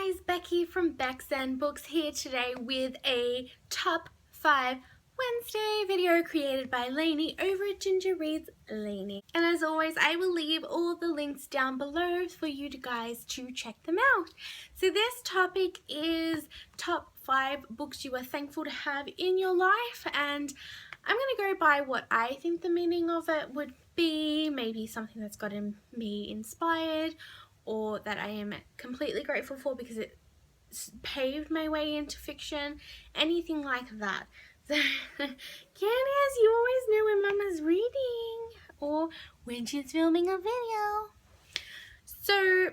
guys, Becky from Bex and Books here today with a top 5 Wednesday video created by Lainey over at Ginger Reads Lainey. And as always, I will leave all the links down below for you guys to check them out. So this topic is top 5 books you are thankful to have in your life, and I'm going to go by what I think the meaning of it would be, maybe something that's gotten me inspired, or that I am completely grateful for because it paved my way into fiction, anything like that. So, Candace, you always know when Mama's reading or when she's filming a video. So,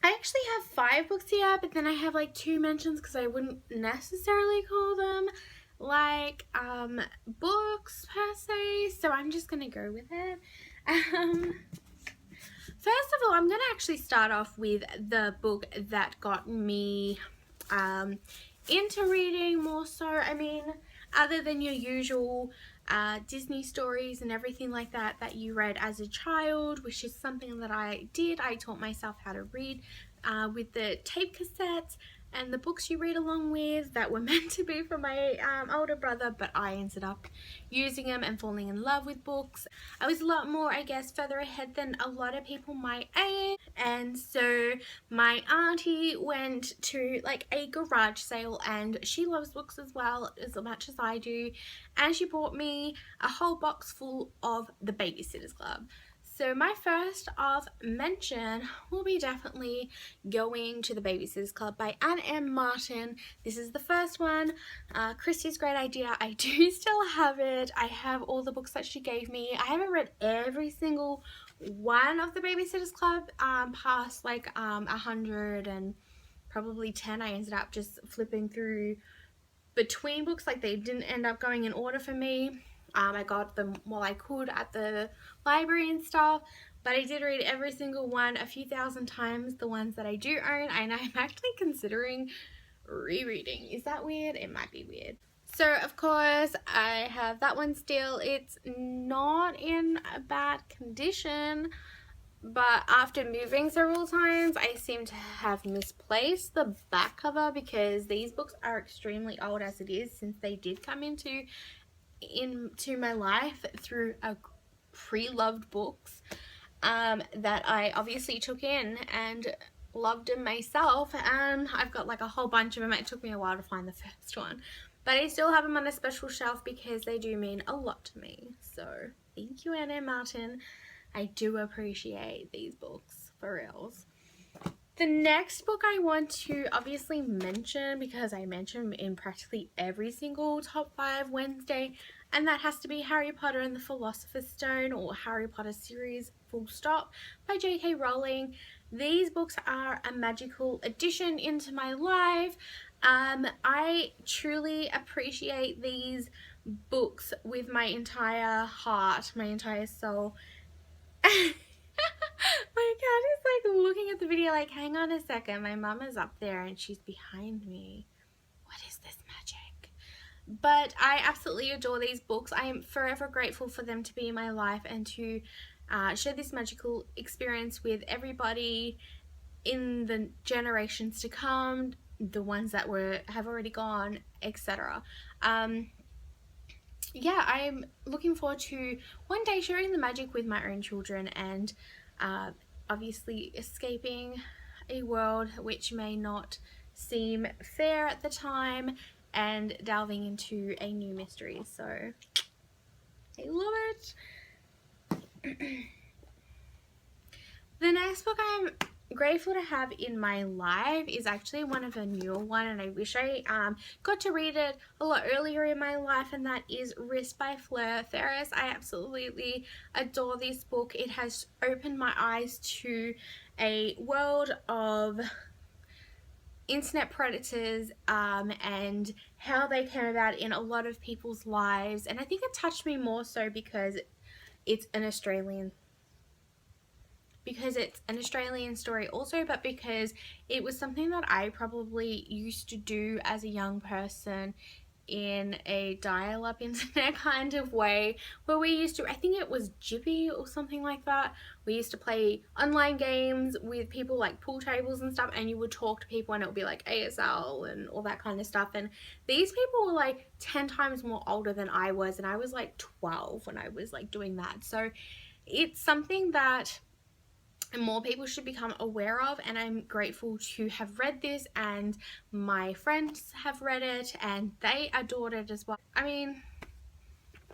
I actually have 5 books here, but then I have like 2 mentions because I wouldn't necessarily call them like books per se, so I'm just gonna go with it. First of all, I'm going to actually start off with the book that got me into reading more so. I mean, other than your usual Disney stories and everything like that that you read as a child, which is something that I did. I taught myself how to read with the tape cassettes and the books you read along with that were meant to be for my older brother, but I ended up using them and falling in love with books. I was a lot more, I guess, further ahead than a lot of people my age, and so my auntie went to like a garage sale, and she loves books as well as much as I do, and she bought me a whole box full of the Babysitters Club. So my first of mention will be definitely going to the Babysitters Club by Anne M. Martin. This is the first one. Christy's great idea. I do still have it. I have all the books that she gave me. I haven't read every single one of the Babysitters Club past like 100 and probably 10. I ended up just flipping through between books, like they didn't end up going in order for me. I got them while I could at the library and stuff, but I did read every single one a few thousand times, the ones that I do own, and I'm actually considering rereading. Is that weird? It might be weird. So of course I have that one still. It's not in a bad condition, but after moving several times I seem to have misplaced the back cover because these books are extremely old as it is, since they did come into my life through a pre-loved books that I obviously took in and loved them myself, and I've got like a whole bunch of them. It took me a while to find the first one, but I still have them on a special shelf because they do mean a lot to me. So thank you, Anne Martin. I do appreciate these books for reals. The next book I want to obviously mention, because I mention in practically every single top 5 Wednesday, and that has to be Harry Potter and the Philosopher's Stone, or Harry Potter series full stop, by J.K. Rowling. These books are a magical addition into my life. I truly appreciate these books with my entire heart, my entire soul. My cat is like looking at the video like, hang on a second, my mom is up there and she's behind me. What is this magic? But I absolutely adore these books. I am forever grateful for them to be in my life and to share this magical experience with everybody in the generations to come, the ones that have already gone, etc. Yeah, I'm looking forward to one day sharing the magic with my own children, and obviously escaping a world which may not seem fair at the time and delving into a new mystery. So I love it. The next book I'm grateful to have in my life is actually one of a newer one, and I wish I got to read it a lot earlier in my life, and that is Risk by Fleur Ferris. I absolutely adore this book. It has opened my eyes to a world of internet predators and how they came about in a lot of people's lives, and I think it touched me more so because it's an Australian story also, but because it was something that I probably used to do as a young person in a dial-up internet kind of way, where we used to, I think it was Jippy or something like that, we used to play online games with people, like pool tables and stuff, and you would talk to people and it would be like ASL and all that kind of stuff. And these people were like 10 times more older than I was, and I was like 12 when I was like doing that. So it's something that more people should become aware of, and I'm grateful to have read this, and my friends have read it and they adored it as well. I mean,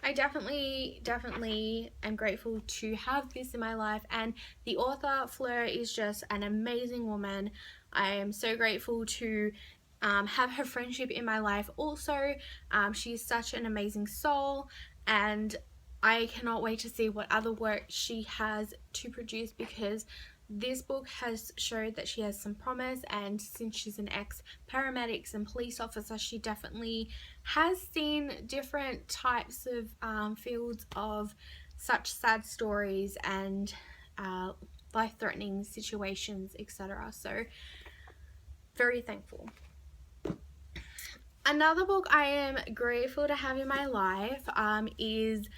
I definitely am grateful to have this in my life, and the author Fleur is just an amazing woman. I am so grateful to have her friendship in my life also. She's such an amazing soul, and I cannot wait to see what other work she has to produce, because this book has showed that she has some promise, and since she's an ex-paramedics and police officer, she definitely has seen different types of fields of such sad stories and life-threatening situations, etc. So very thankful. Another book I am grateful to have in my life is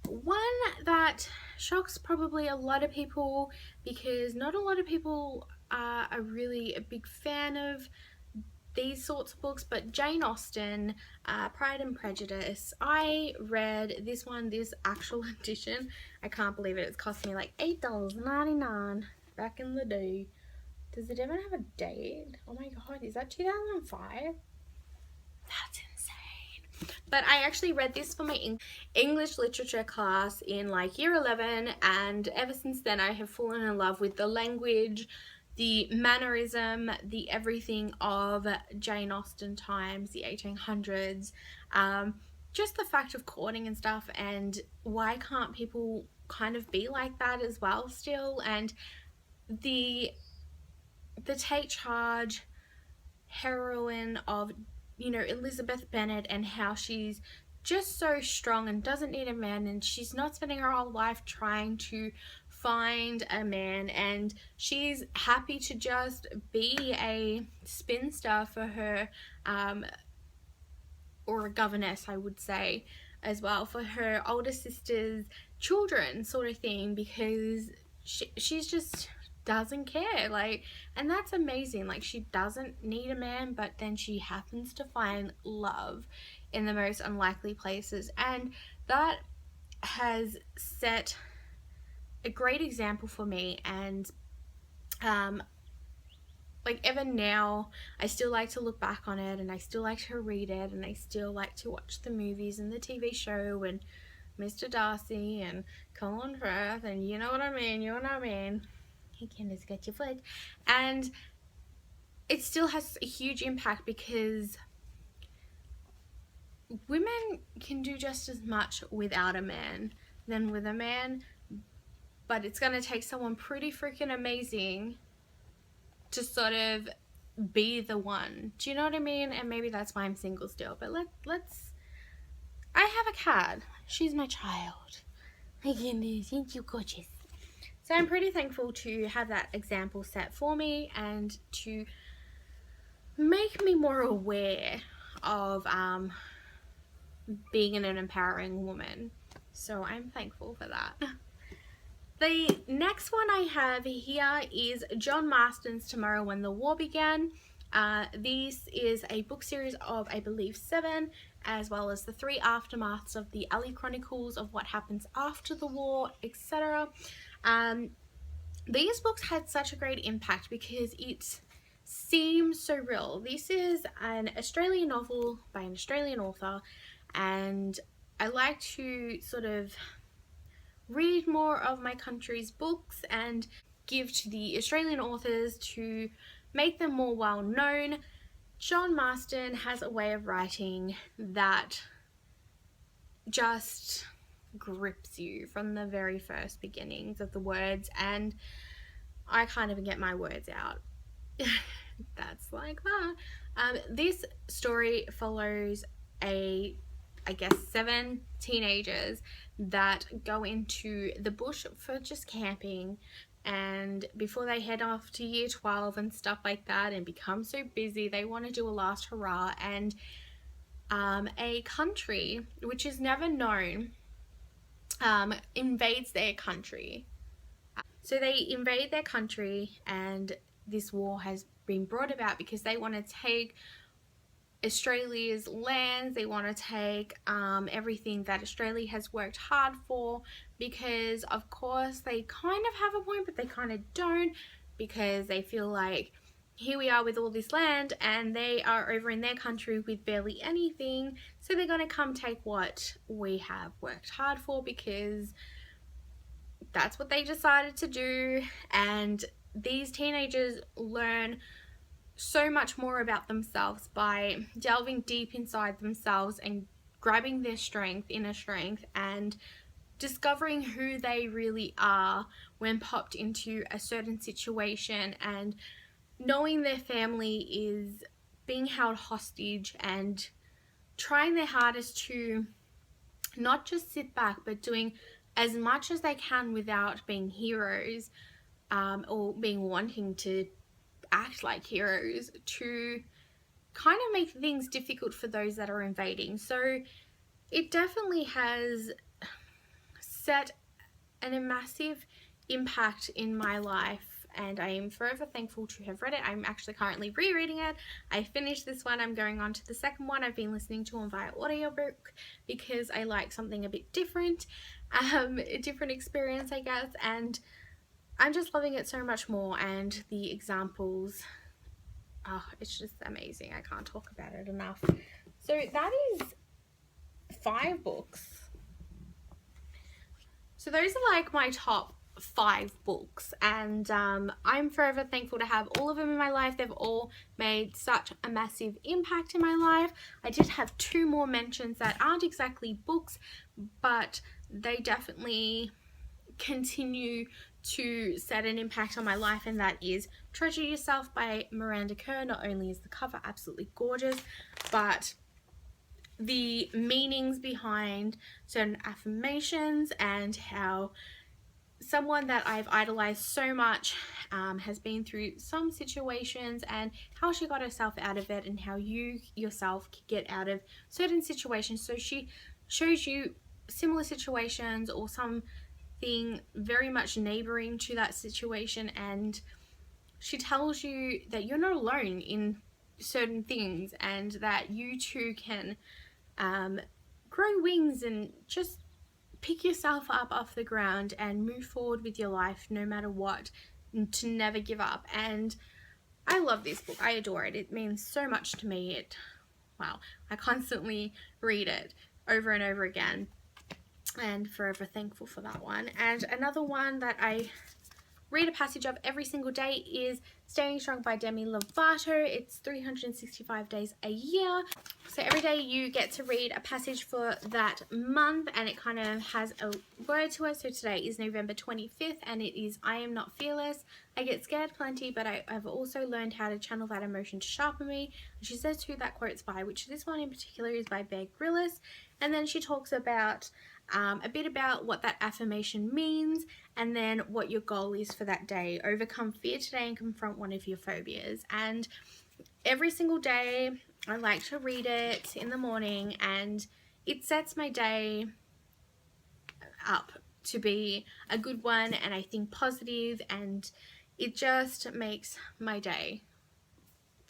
one that shocks probably a lot of people, because not a lot of people are really a big fan of these sorts of books, but Jane Austen, Pride and Prejudice. I read this one, this actual edition. I can't believe it. It's cost me like $8.99 back in the day. Does it even have a date? Oh my god, is that 2005? That's insane. But I actually read this for my English literature class in like year 11, and ever since then I have fallen in love with the language, the mannerism, the everything of Jane Austen times, the 1800s, just the fact of courting and stuff, and why can't people kind of be like that as well still, and the take charge heroine of, you know, Elizabeth Bennet, and how she's just so strong and doesn't need a man, and she's not spending her whole life trying to find a man, and she's happy to just be a spinster for her or a governess, I would say, as well, for her older sister's children, sort of thing, because she's just doesn't care, like, and that's amazing. Like, she doesn't need a man, but then she happens to find love in the most unlikely places, and that has set a great example for me. And like, even now I still like to look back on it, and I still like to read it, and I still like to watch the movies and the TV show and Mr. Darcy and Colin Firth, and you know what I mean, He can just get your foot. And it still has a huge impact, because women can do just as much without a man than with a man, but it's going to take someone pretty freaking amazing to sort of be the one. Do you know what I mean? And maybe that's why I'm single still, but let's I have a cat. She's my child. My goodness, thank you, gorgeous. So I'm pretty thankful to have that example set for me, and to make me more aware of being an empowering woman. So I'm thankful for that. The next one I have here is John Marston's Tomorrow When the War Began. This is a book series of, I believe, 7, as well as the 3 aftermaths of the Alley Chronicles of what happens after the war, etc. These books had such a great impact because it seems so real. This is an Australian novel by an Australian author, and I like to sort of read more of my country's books and give to the Australian authors to make them more well known. John Marston has a way of writing that just grips you from the very first beginnings of the words, and I can't even get my words out. That's like that. This story follows I guess 7 teenagers that go into the bush for just camping, and before they head off to year 12 and stuff like that and become so busy, they want to do a last hurrah, and a country which is never known invades their country. So they invade their country, and this war has been brought about because they want to take Australia's lands. They want to take everything that Australia has worked hard for, because of course they kind of have a point, but they kind of don't, because they feel like here we are with all this land and they are over in their country with barely anything, so they're going to come take what we have worked hard for, because that's what they decided to do. And these teenagers learn so much more about themselves by delving deep inside themselves and grabbing their strength, inner strength, and discovering who they really are when popped into a certain situation, and knowing their family is being held hostage, and trying their hardest to not just sit back but doing as much as they can without being heroes, or being wanting to act like heroes, to kind of make things difficult for those that are invading. So it definitely has set a massive impact in my life, and I am forever thankful to have read it. I'm actually currently rereading it. I finished this one. I'm going on to the second one. I've been listening to them via audiobook because I like something a bit different, a different experience, I guess, and I'm just loving it so much more. And the examples, oh, it's just amazing. I can't talk about it enough. So that is 5 books. So those are like my top 5 books, and I'm forever thankful to have all of them in my life. They've all made such a massive impact in my life. I did have 2 more mentions that aren't exactly books, but they definitely continue to set an impact on my life, and that is Treasure Yourself by Miranda Kerr. Not only is the cover absolutely gorgeous, but the meanings behind certain affirmations, and how someone that I've idolized so much has been through some situations, and how she got herself out of it, and how you yourself can get out of certain situations. So she shows you similar situations or something very much neighboring to that situation, and she tells you that you're not alone in certain things, and that you too can grow wings and just pick yourself up off the ground and move forward with your life no matter what, to never give up. And I love this book. I adore it. It means so much to me. Wow, I constantly read it over and over again, and forever thankful for that one. And another one that I read a passage of every single day is Staying Strong by Demi Lovato. It's 365 days a year. So every day you get to read a passage for that month, and it kind of has a word to it. So today is November 25th, and it is I am not fearless. I get scared plenty, but I've also learned how to channel that emotion to sharpen me. And she says who that quote's by, which this one in particular is by Bear Grylls. And then she talks about a bit about what that affirmation means, and then what your goal is for that day. Overcome fear today and confront one of your phobias. And every single day I like to read it in the morning, and it sets my day up to be a good one, and I think positive, and it just makes my day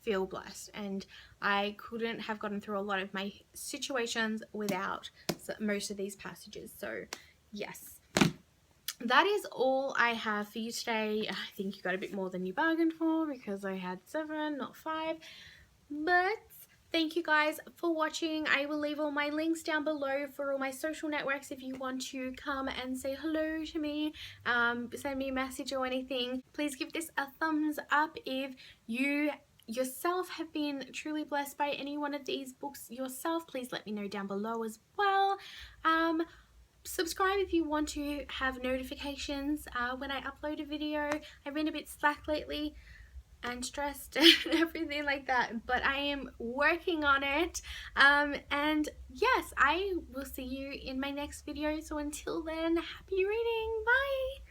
feel blessed. And I couldn't have gotten through a lot of my situations without most of these passages. So yes, that is all I have for you today. I think you got a bit more than you bargained for, because I had 7, not 5. But thank you guys for watching. I will leave all my links down below for all my social networks if you want to come and say hello to me, send me a message or anything. Please give this a thumbs up if you yourself have been truly blessed by any one of these books yourself. Please let me know down below as well. Subscribe if you want to have notifications when I upload a video. I've been a bit slack lately and stressed and everything like that, but I am working on it. And yes, I will see you in my next video. So until then, happy reading. Bye.